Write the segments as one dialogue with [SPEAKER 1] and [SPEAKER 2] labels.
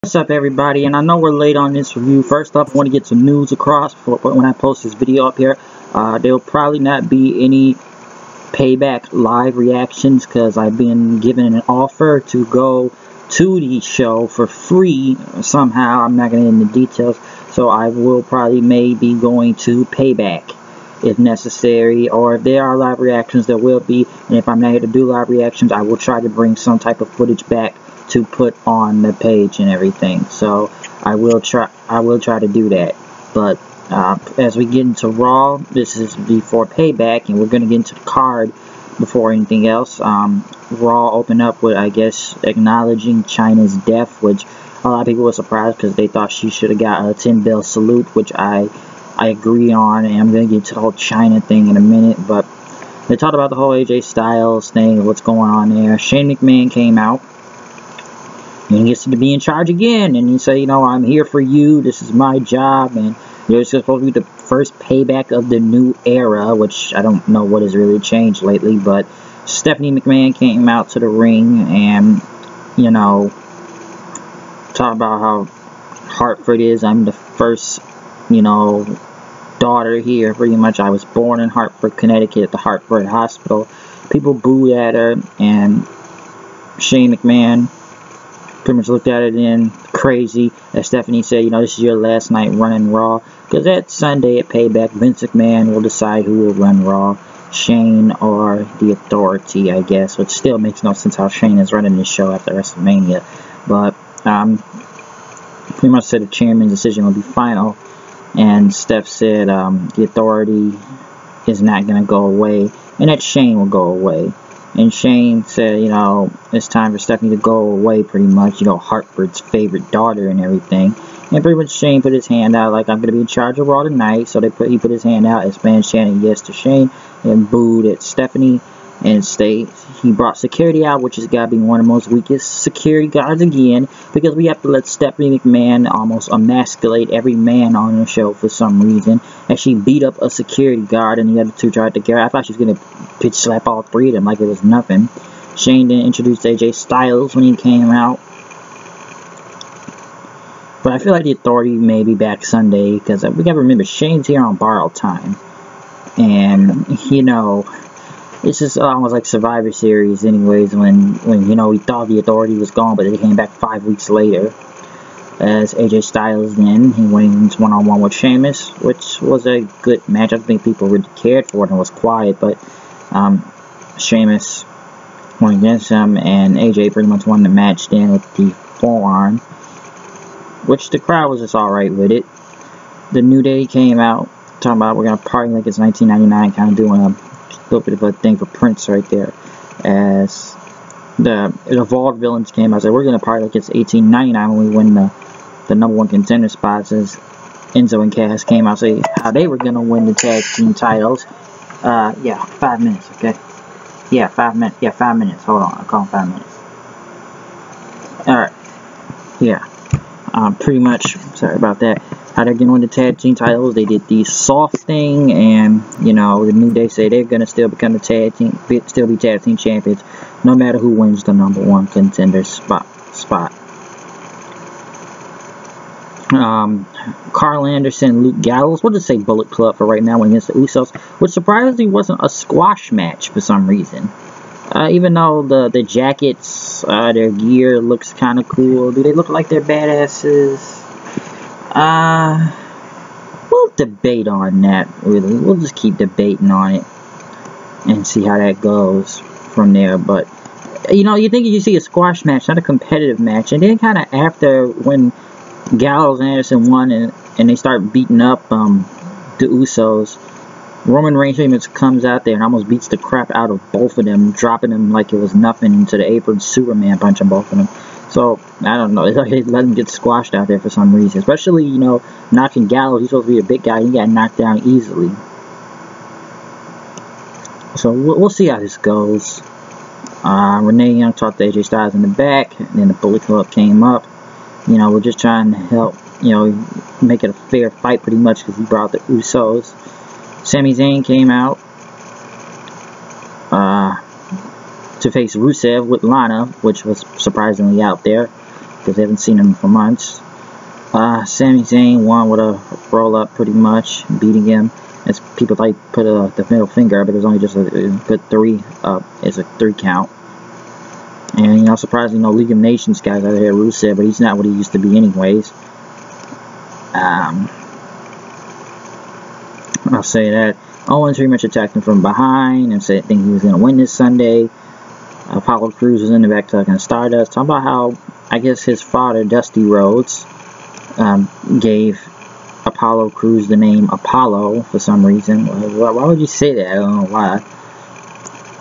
[SPEAKER 1] What's up, everybody? And I know we're late on this review. First up, I want to get some news across when I post this video up here. There will probably not be any PayBack live reactions because I've been given an offer to go to the show for free somehow. I'm not going to get into details, so I will probably maybe going to PayBack if necessary, or if there are live reactions, there will be. And if I'm not here to do live reactions, I will try to bring some type of footage back to put on the page and everything. So I will try to do that. But as we get into Raw, this is before PayBack, and we're going to get into the card before anything else. Raw opened up with, I guess, acknowledging Chyna's death, which a lot of people were surprised because they thought she should have got a 10-bell salute, which I agree on, and I'm going to get to the whole Chyna thing in a minute. But they talked about the whole AJ Styles thing, what's going on there. Shane McMahon came out, and he gets to be in charge again, and he said, you know, I'm here for you, this is my job, and it's supposed to be the first PayBack of the new era, which I don't know what has really changed lately. But Stephanie McMahon came out to the ring and, you know, talk about how Hartford is. I'm the first, you know, daughter here, pretty much. I was born in Hartford, Connecticut, at the Hartford Hospital. People booed at her, and Shane McMahon pretty much looked at it in crazy. As Stephanie said, you know, this is your last night running Raw, because that Sunday at PayBack, Vince McMahon will decide who will run Raw, Shane or the Authority, I guess, which still makes no sense how Shane is running this show after WrestleMania. But pretty much said the chairman's decision will be final, and Steph said the Authority is not going to go away, and that Shane will go away. And Shane said, you know, it's time for Stephanie to go away, pretty much, you know, Hartford's favorite daughter and everything. And pretty much Shane put his hand out, like, I'm going to be in charge of Raw tonight. So he put his hand out as fans chanting yes to Shane, and booed at Stephanie. And he brought security out, which has got to be one of the most weakest security guards again, because we have to let Stephanie McMahon almost emasculate every man on the show for some reason. And she beat up a security guard, and the other two tried to get her. I thought she was going to pitch slap all three of them like it was nothing. Shane then introduced AJ Styles when he came out. But I feel like the Authority may be back Sunday, because we got to remember, Shane's here on borrowed time. And, you know, it's just almost like Survivor Series anyways, when you know, we thought the Authority was gone, but they came back 5 weeks later. As AJ Styles then, he wins one-on-one with Sheamus, which was a good match. I think people really cared for it and was quiet, but Sheamus went against him, and AJ pretty much won the match then with the forearm, which the crowd was just alright with it. The New Day came out, talking about we're going to party like it's 1999, kind of doing a little bit of a thing for Prince right there. As the Evolved Villains came out, said we're going to party like it's 1899 when we win the #1 contender spots. As Enzo and Cass came out, say how they were going to win the tag team titles. Yeah, 5 minutes, okay? Yeah, 5 minutes. Yeah, 5 minutes. Hold on, I'll call them 5 minutes. Alright. Yeah. Pretty much, sorry about that. How they're going to win the tag team titles. They did the soft thing, and, you know, the New Day say they're going to still become the tag team champions, no matter who wins the #1 contender spot. Carl Anderson, Luke Gallows, we'll just say Bullet Club for right now, against the Usos, which surprisingly wasn't a squash match for some reason. Even though the jackets, their gear looks kind of cool. Do they look like they're badasses? We'll debate on that, really. We'll just keep debating on it and see how that goes from there. But, you know, you think you see a squash match, not a competitive match. And then kind of after, when Gallows and Anderson won and they start beating up the Usos, Roman Reigns pretty much comes out there and almost beats the crap out of both of them, dropping them like it was nothing into the apron, Superman punching both of them. So, I don't know, it's like they let him get squashed out there for some reason. Especially, you know, knocking Gallows, he's supposed to be a big guy, he got knocked down easily. So, we'll see how this goes. Renee Young talked to AJ Styles in the back, and then the Bullet Club came up. You know, we're just trying to help, you know, make it a fair fight pretty much, because he brought the Usos. Sami Zayn came out to face Rusev with Lana, which was surprisingly out there. because they haven't seen him for months. Sami Zayn won with a roll-up, pretty much, beating him. As people like put the middle finger, but it was only just put 3 up. It's a 3 count. And, you know, surprisingly, no League of Nations guys out here, Rusev, but he's not what he used to be anyways. I'll say that. Owens pretty much attacked him from behind and said think he was going to win this Sunday. Apollo Crews was in the back talking to Stardust, talking about how, I guess, his father, Dusty Rhodes, gave Apollo Crews the name Apollo for some reason. Why would you say that? I don't know why.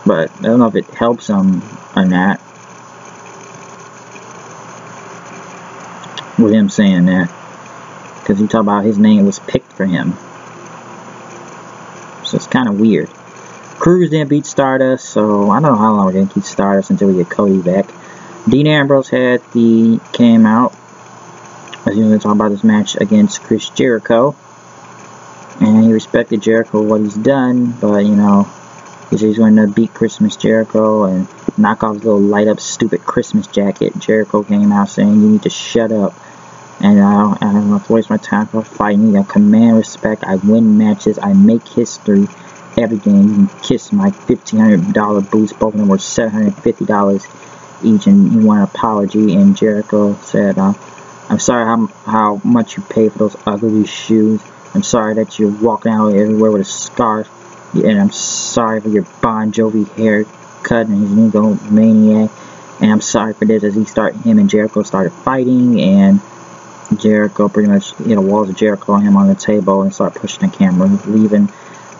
[SPEAKER 1] But I don't know if it helps him or not. With him saying that. Because he talked about his name was picked for him. So it's kind of weird. Crews then beat Stardust, so I don't know how long we're going to keep Stardust until we get Cody back. Dean Ambrose came out. As you know, talking about this match against Chris Jericho. And he respected Jericho, what he's done, but, you know, he said he's going to beat Christmas Jericho and knock off his little light up stupid Christmas jacket. Jericho came out saying, you need to shut up. And I don't have to waste my time for fighting. I command respect. I win matches. I make history every game. You can kiss my $1,500 boots. Both of them were $750 each, and you want an apology. And Jericho said, I'm sorry how much you pay for those ugly shoes. I'm sorry that you're walking out everywhere with a scarf. And I'm sorry for your Bon Jovi haircut and his Nigomaniac. And I'm sorry for this. As him and Jericho started fighting, and Jericho pretty much hit a walls of Jericho on him on the table and started pushing the camera, leaving.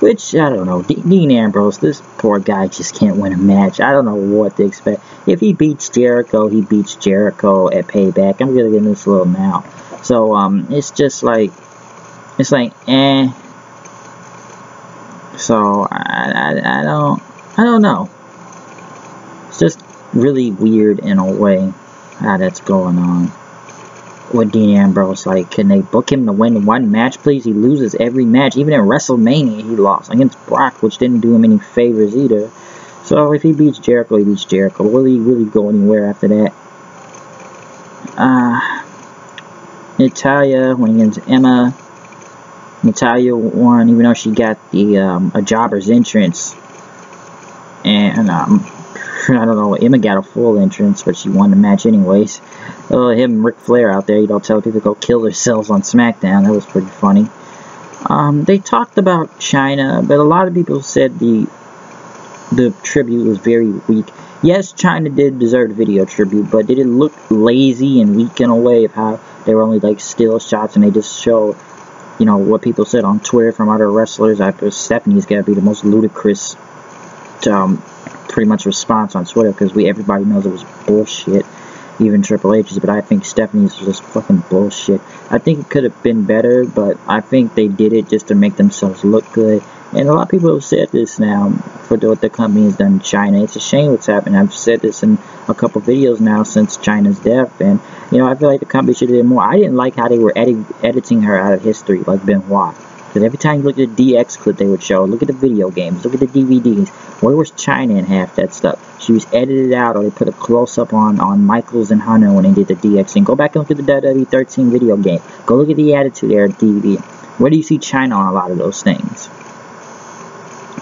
[SPEAKER 1] Which, I don't know, Dean Ambrose, this poor guy just can't win a match. I don't know what to expect. If he beats Jericho, he beats Jericho at Payback. I'm really getting this little now. So, it's just like, eh. So, I don't know. It's just really weird in a way how that's going on. With Dean Ambrose, like, can they book him to win one match, please? He loses every match. Even in WrestleMania, he lost against Brock, which didn't do him any favors either. So if he beats Jericho, he beats Jericho. Will he really go anywhere after that? Natalya went against Emma. Natalya won, even though she got the a jobber's entrance. And I don't know, Emma got a full entrance, but she won the match anyways. Him and Ric Flair out there, you know, telling people to go kill themselves on SmackDown. That was pretty funny. They talked about China, but a lot of people said the tribute was very weak. Yes, China did deserve the video tribute, but did it look lazy and weak in a way of how they were only like still shots and they just showed, you know, what people said on Twitter from other wrestlers. I thought Stephanie's got to be the most ludicrous pretty much response on Twitter, because everybody knows it was bullshit, even Triple H's, but I think Stephanie's was just fucking bullshit. I think it could have been better, but I think they did it just to make themselves look good. And a lot of people have said this now for what the company has done in China. It's a shame what's happened. I've said this in a couple videos now since China's death, and you know, I feel like the company should have did more. I didn't like how they were editing her out of history, like Benoit. Because every time you look at the DX clip they would show, look at the video games, look at the DVDs, where was China in half that stuff? She was edited out, or they put a close-up on Michaels and Hunter when they did the DX thing. Go back and look at the WWE 13 video game. Go look at the Attitude Era DVD. Where do you see China on a lot of those things?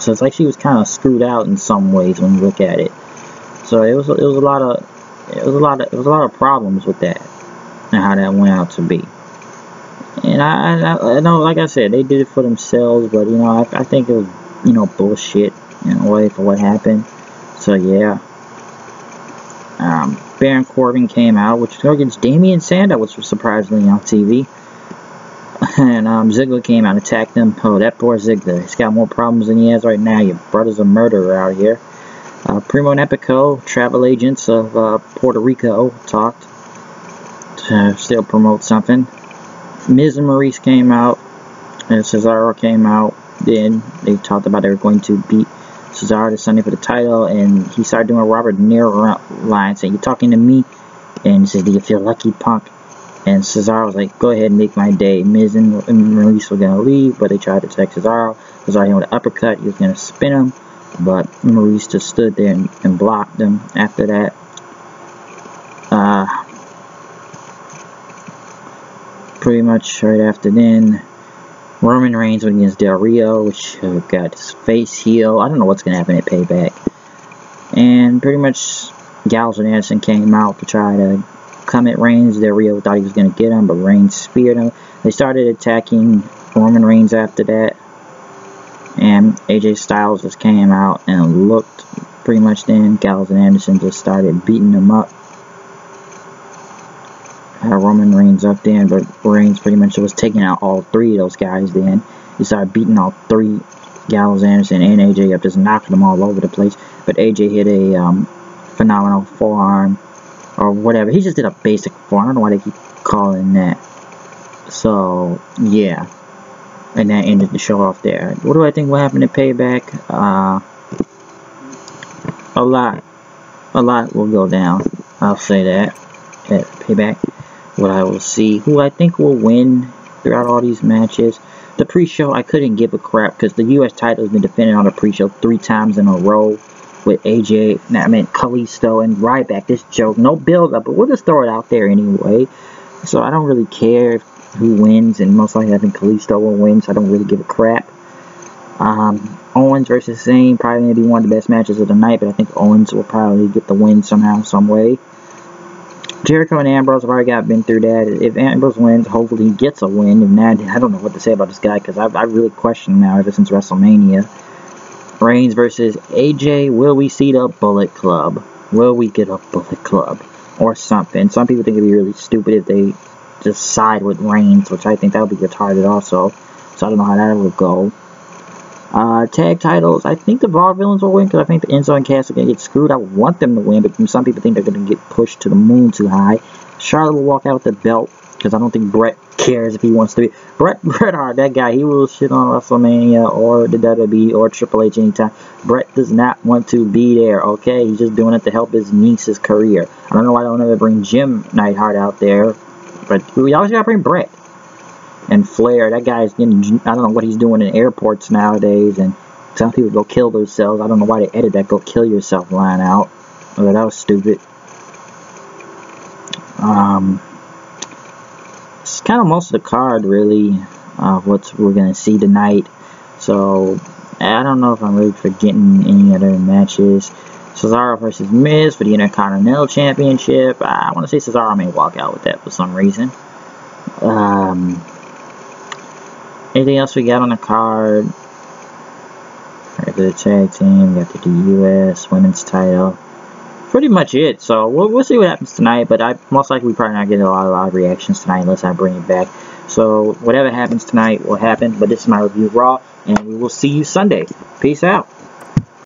[SPEAKER 1] So it's like she was kind of screwed out in some ways when you look at it. So it was a lot of problems with that and how that went out to be. And I know, like I said, they did it for themselves, but, you know, I think it was, you know, bullshit in a way for what happened. So, yeah. Baron Corbin came out, which was against Damian Sandow, which was surprisingly on TV. And Ziggler came out and attacked him. Oh, that poor Ziggler. He's got more problems than he has right now. Your brother's a murderer out here. Primo and Epico, travel agents of Puerto Rico, talked to still promote something. Miz and Maurice came out, and Cesaro came out. Then they talked about they were going to beat Cesaro this Sunday for the title, and he started doing a Robert De Niro line, saying, "You talking to me?" And he says, "Do you feel lucky, punk?" And Cesaro was like, "Go ahead and make my day." Miz and Maurice were going to leave, but they tried to attack Cesaro. Cesaro hit with an uppercut. He was going to spin him, but Maurice just stood there and blocked him after that. pretty much right after then, Roman Reigns went against Del Rio, which got his face heel. I don't know what's going to happen at Payback. And pretty much Gallows and Anderson came out to try to come at Reigns. Del Rio thought he was going to get him, but Reigns speared him. They started attacking Roman Reigns after that. And AJ Styles just came out and looked pretty much then. Gallows and Anderson just started beating him up. Had Roman Reigns up there, but Reigns pretty much was taking out all three of those guys then. He started beating all three, Gallows, Anderson, and AJ up, just knocking them all over the place. But AJ hit a phenomenal forearm, or whatever. He just did a basic forearm. I don't know why they keep calling that. So, yeah. And that ended the show off there. What do I think will happen at Payback? A lot will go down. I'll say that at Payback. What I will see, who I think will win throughout all these matches. The pre-show, I couldn't give a crap because the U.S. title has been defended on the pre-show 3 times in a row with AJ, Kalisto, and Ryback. This joke, no build-up, but we'll just throw it out there anyway. So I don't really care who wins, and most likely I think Kalisto will win, so I don't really give a crap. Owens versus Zayn, probably going to be one of the best matches of the night, but I think Owens will probably get the win somehow, some way. Jericho and Ambrose have already been through that. If Ambrose wins, hopefully he gets a win. If not, I don't know what to say about this guy, because I really question him now ever since WrestleMania. Reigns versus AJ, will we see the Bullet Club? Will we get a Bullet Club? Or something. Some people think it'd be really stupid if they just side with Reigns, which I think that would be retarded also. So I don't know how that will go. Tag titles, I think the Vaudevillains will win, because I think the Enzo and Cass are going to get screwed. I want them to win, but some people think they're going to get pushed to the moon too high. Charlotte will walk out with the belt, because I don't think Brett cares if he wants to be. Bret Hart, that guy, he will shit on WrestleMania or the WWE or Triple H anytime. Bret does not want to be there, okay? He's just doing it to help his niece's career. I don't know why they don't ever bring Jim Neidhart out there, but we always got to bring Bret. And Flair, that guy is getting, I don't know what he's doing in airports nowadays, and some people go kill themselves. I don't know why they edit that go kill yourself line out. Oh, that was stupid. It's kind of most of the card, really, what we're going to see tonight. So, I don't know if I'm really forgetting any other matches. Cesaro versus Miz for the Intercontinental Championship. I want to say Cesaro may walk out with that for some reason. Anything else we got on the card? Got the tag team, got the U.S. women's title. Pretty much it. So we'll see what happens tonight. But most likely we probably not get a lot of live reactions tonight unless I bring it back. So whatever happens tonight will happen. But this is my review of Raw, and we will see you Sunday. Peace out.